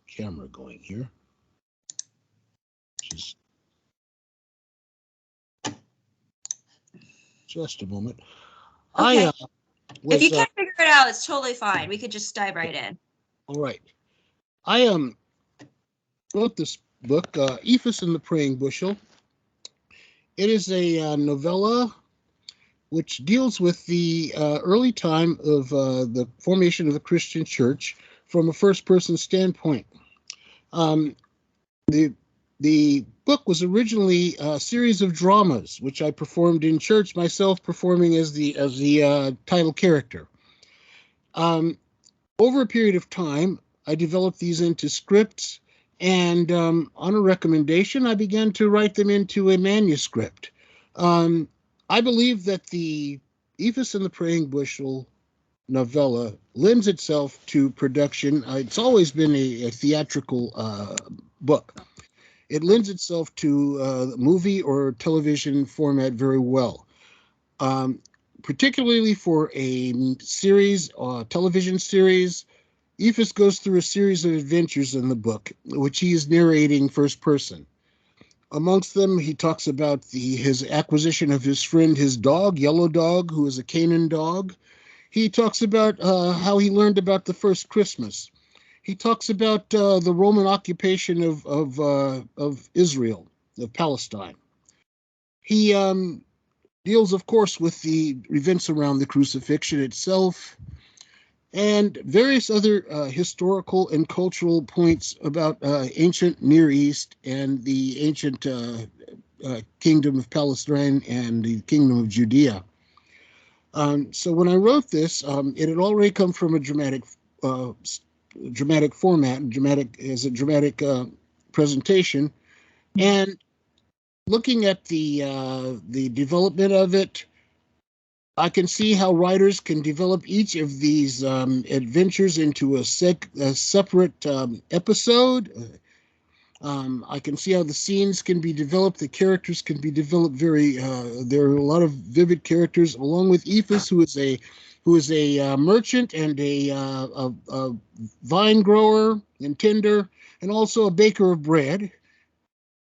camera going here. Just a moment. Okay. If you can't figure it out, it's totally fine. We could just dive right in. All right. I wrote this book, Ephus and the Praying Bushel. It is a novella which deals with the early time of the formation of the Christian church from a first-person standpoint. The book was originally a series of dramas, which I performed in church, myself performing as the title character. Over a period of time, I developed these into scripts, and on a recommendation, I began to write them into a manuscript. I believe that the Ephus and the Praying Bushel novella lends itself to production. It's always been a theatrical book. It lends itself to movie or television format very well, particularly for a series, television series. Ephus goes through a series of adventures in the book, which he is narrating first person. Amongst them, he talks about his acquisition of his friend, his dog, Yellow Dog, who is a Canaan dog. He talks about how he learned about the first Christmas. He talks about the Roman occupation of Israel, of Palestine. He deals, of course, with the events around the crucifixion itself, and various other historical and cultural points about ancient Near East and the ancient kingdom of Palestine and the kingdom of Judea. So when I wrote this, it had already come from a dramatic format, dramatic presentation, and looking at the development of it, I can see how writers can develop each of these adventures into a separate episode. I can see how the scenes can be developed, the characters can be developed there are a lot of vivid characters, along with Ephus, who is a merchant and a vine grower and tender, and also a baker of bread.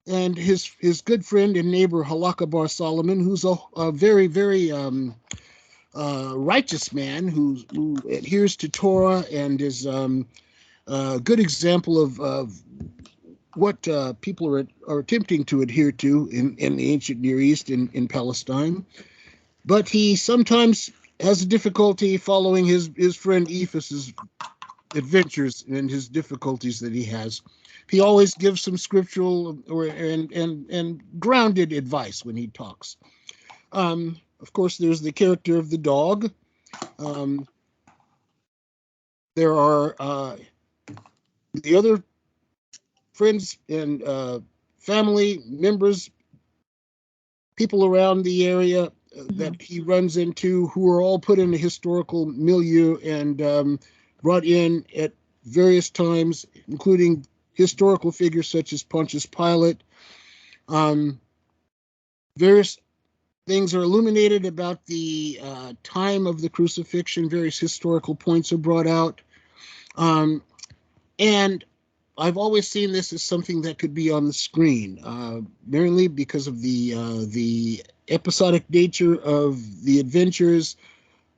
And his good friend and neighbor, Halakha Bar Solomon, who's a very, very righteous man who adheres to Torah and is a good example of what people are attempting to adhere to in the ancient Near East, in Palestine. But he sometimes has a difficulty following his friend Ephus's adventures and his difficulties that he has. He always gives some scriptural and grounded advice when he talks. Of course, there's the character of the dog. There are the other friends and family members, people around the area that he runs into, who are all put in a historical milieu and brought in at various times, including historical figures such as Pontius Pilate. Various things are illuminated about the time of the crucifixion. Various historical points are brought out. And I've always seen this as something that could be on the screen, merely because of the episodic nature of the adventures.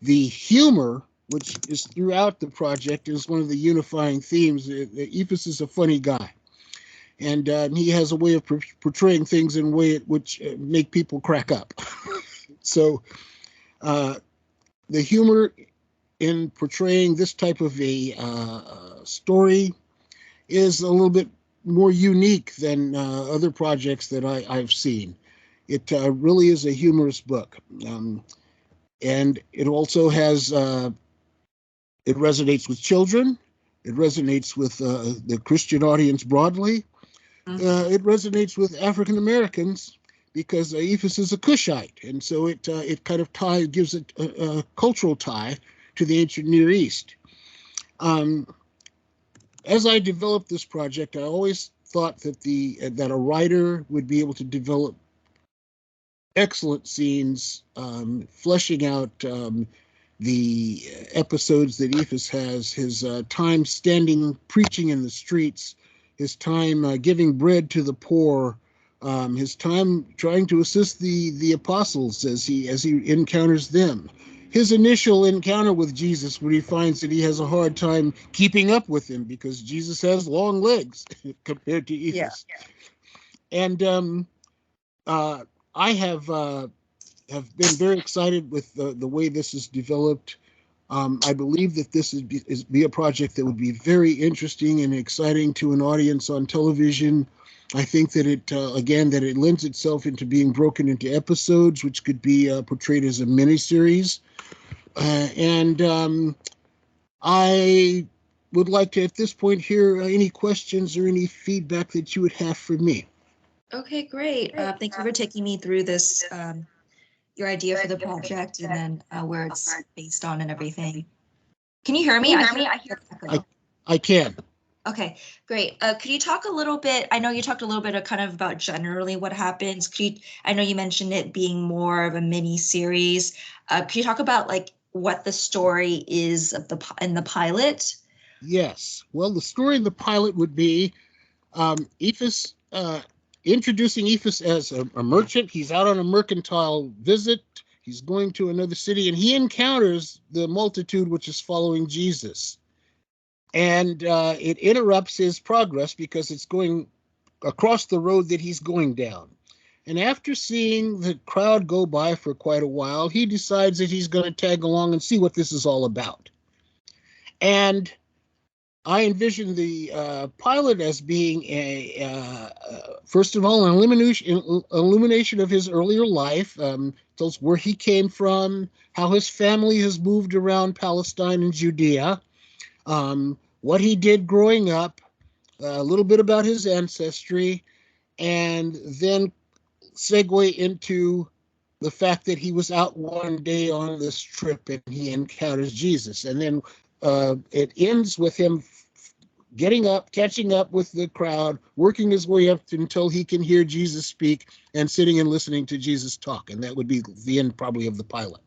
The humor, which is throughout the project, is one of the unifying themes. Ephus is a funny guy, and he has a way of portraying things in a way which make people crack up. So the humor in portraying this type of a story is a little bit more unique than other projects that I've seen. It really is a humorous book. And it also has, it resonates with children. It resonates with the Christian audience broadly. It resonates with African Americans because Ephus is a Cushite. And so it kind of gives it a cultural tie to the ancient Near East. As I developed this project, I always thought that a writer would be able to develop excellent scenes, fleshing out episodes that Ephus has, his time standing preaching in the streets, his time giving bread to the poor, his time trying to assist the apostles as he encounters them. His initial encounter with Jesus, where he finds that he has a hard time keeping up with him because Jesus has long legs compared to Ephus. Yeah. And I have been very excited with the way this is developed. I believe that this is be a project that would be very interesting and exciting to an audience on television. I think that it lends itself into being broken into episodes, which could be portrayed as a miniseries. And I would like to, at this point, hear any questions or any feedback that you would have for me. Okay, great. Thank you for taking me through this, your idea for the project, and then where it's based on and everything. Can you hear me? I can. Okay, great. Could you talk a little bit? I know you talked a little bit of kind of about generally what happens. I know you mentioned it being more of a mini series. Could you talk about like what the story is of in the pilot? Yes. Well, the story in the pilot would be Ephus, introducing Ephus as a merchant. He's out on a mercantile visit. He's going to another city, and he encounters the multitude which is following Jesus. And it interrupts his progress because it's going across the road that he's going down. And after seeing the crowd go by for quite a while, he decides that he's going to tag along and see what this is all about. And I envision the pilot as being first of all, an illumination of his earlier life, tells where he came from, how his family has moved around Palestine and Judea, what he did growing up, a little bit about his ancestry, and then segue into the fact that he was out one day on this trip and he encounters Jesus. And then it ends with him getting up, catching up with the crowd, working his way up until he can hear Jesus speak and sitting and listening to Jesus talk. And that would be the end probably of the pilot.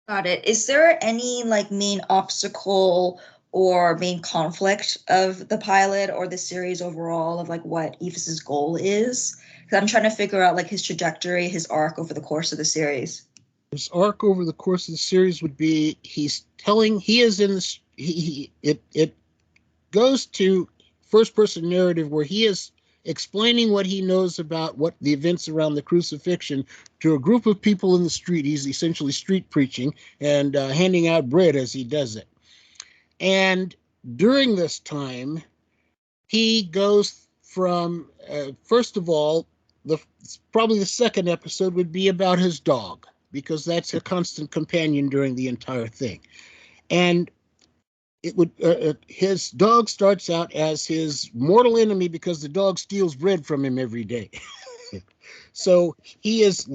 Got it. Is there any like main obstacle or main conflict of the pilot or the series overall of like what Ephus's goal is? Because I'm trying to figure out like his trajectory, his arc over the course of the series. His arc over the course of the series would be it goes to first person narrative where he is explaining what he knows about what the events around the crucifixion to a group of people in the street. He's essentially street preaching and handing out bread as he does it. And during this time, he goes from, first of all, probably the second episode would be about his dog, because that's a constant companion during the entire thing. And it would his dog starts out as his mortal enemy because the dog steals bread from him every day. So he's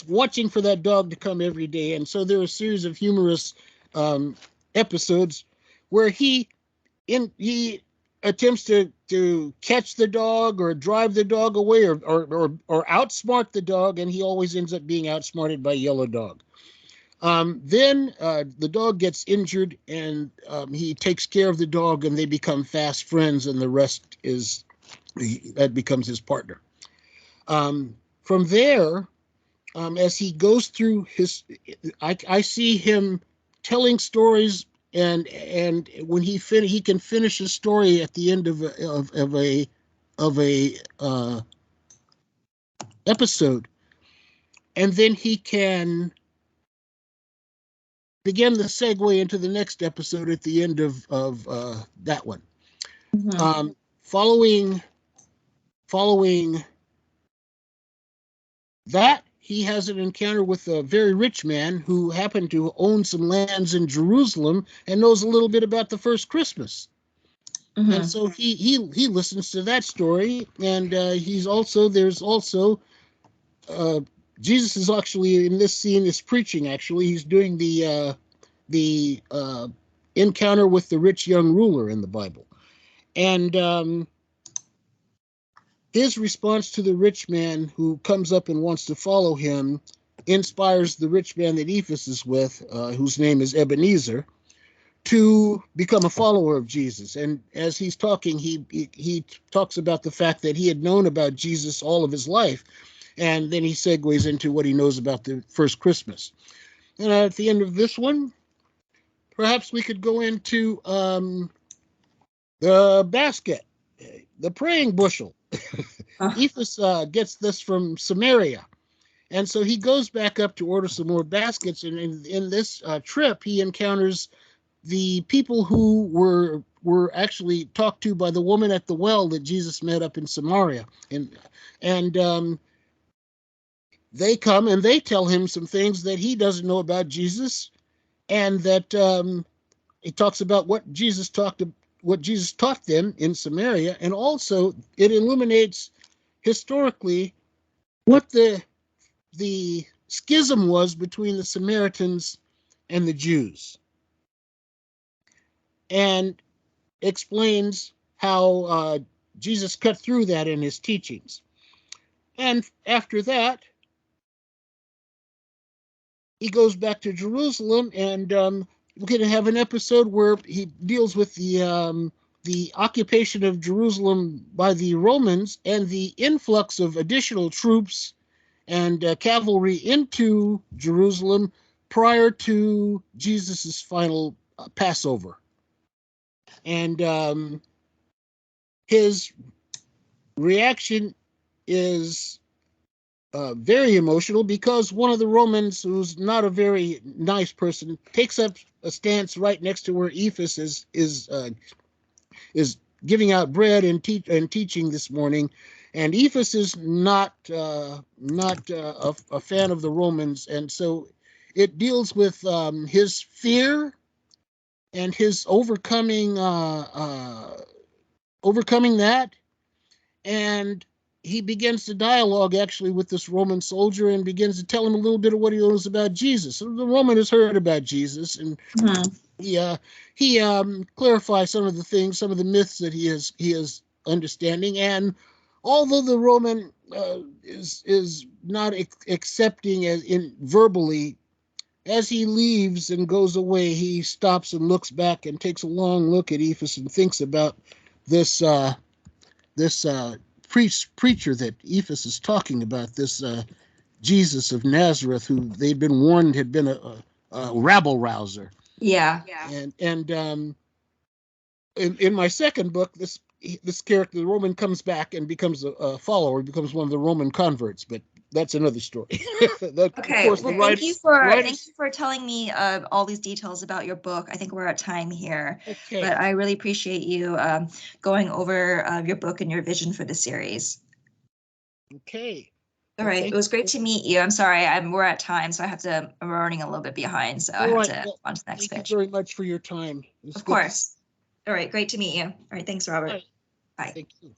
watching for that dog to come every day, and so there are a series of humorous episodes where he attempts to catch the dog or drive the dog away or outsmart the dog, and he always ends up being outsmarted by Yellow Dog. Then the dog gets injured, and he takes care of the dog, and they become fast friends, and the rest that becomes his partner. From there, as he goes through I see him telling stories, and when he can finish a story at the end of a episode, and then he can begin the segue into the next episode at the end of that one. Mm-hmm. Following that, he has an encounter with a very rich man who happened to own some lands in Jerusalem and knows a little bit about the first Christmas. Mm-hmm. And so he listens to that story, and there's also Jesus is actually in this scene is preaching. Actually, he's doing the encounter with the rich young ruler in the Bible, and his response to the rich man who comes up and wants to follow him inspires the rich man that Ephus is with, whose name is Ebenezer, to become a follower of Jesus. And as he's talking, he talks about the fact that he had known about Jesus all of his life, and then he segues into what he knows about the first Christmas. And at the end of this one, perhaps we could go into the basket, the praying bushel. Ephus gets this from Samaria. And so he goes back up to order some more baskets. And in this trip, he encounters the people who were actually talked to by the woman at the well that Jesus met up in Samaria. And they come and they tell him some things that he doesn't know about Jesus, and that he talks about what Jesus taught them in Samaria, and also it illuminates historically what the schism was between the Samaritans and the Jews, and explains how Jesus cut through that in his teachings. And after that, he goes back to Jerusalem, and we're going to have an episode where he deals with the occupation of Jerusalem by the Romans and the influx of additional troops and cavalry into Jerusalem prior to Jesus's final Passover. And his reaction is very emotional, because one of the Romans, who's not a very nice person, takes up a stance right next to where Ephus is giving out bread and teaching this morning, and Ephus is not a fan of the Romans, and so it deals with his fear and his overcoming that, and he begins to dialogue actually with this Roman soldier and begins to tell him a little bit of what he knows about Jesus. So the Roman has heard about Jesus, and he clarifies some of the things, some of the myths that he is understanding. And although the Roman is not accepting as in verbally, as he leaves and goes away, he stops and looks back and takes a long look at Ephus and thinks about this preacher that Ephus is talking about, this Jesus of Nazareth, who they'd been warned had been a rabble rouser. Yeah. And in my second book, this character, the Roman, comes back and becomes a follower, becomes one of the Roman converts, but that's another story. Okay, well, thank you for telling me all these details about your book. I think we're at time here, but I really appreciate you going over your book and your vision for the series. Okay. All right, it was great to meet you. I'm sorry, we're at time, so I'm running a little bit behind, so I have to on to the next pitch. Thank you very much for your time. Of course. All right, great to meet you. All right, thanks, Robert. Bye. Thank you.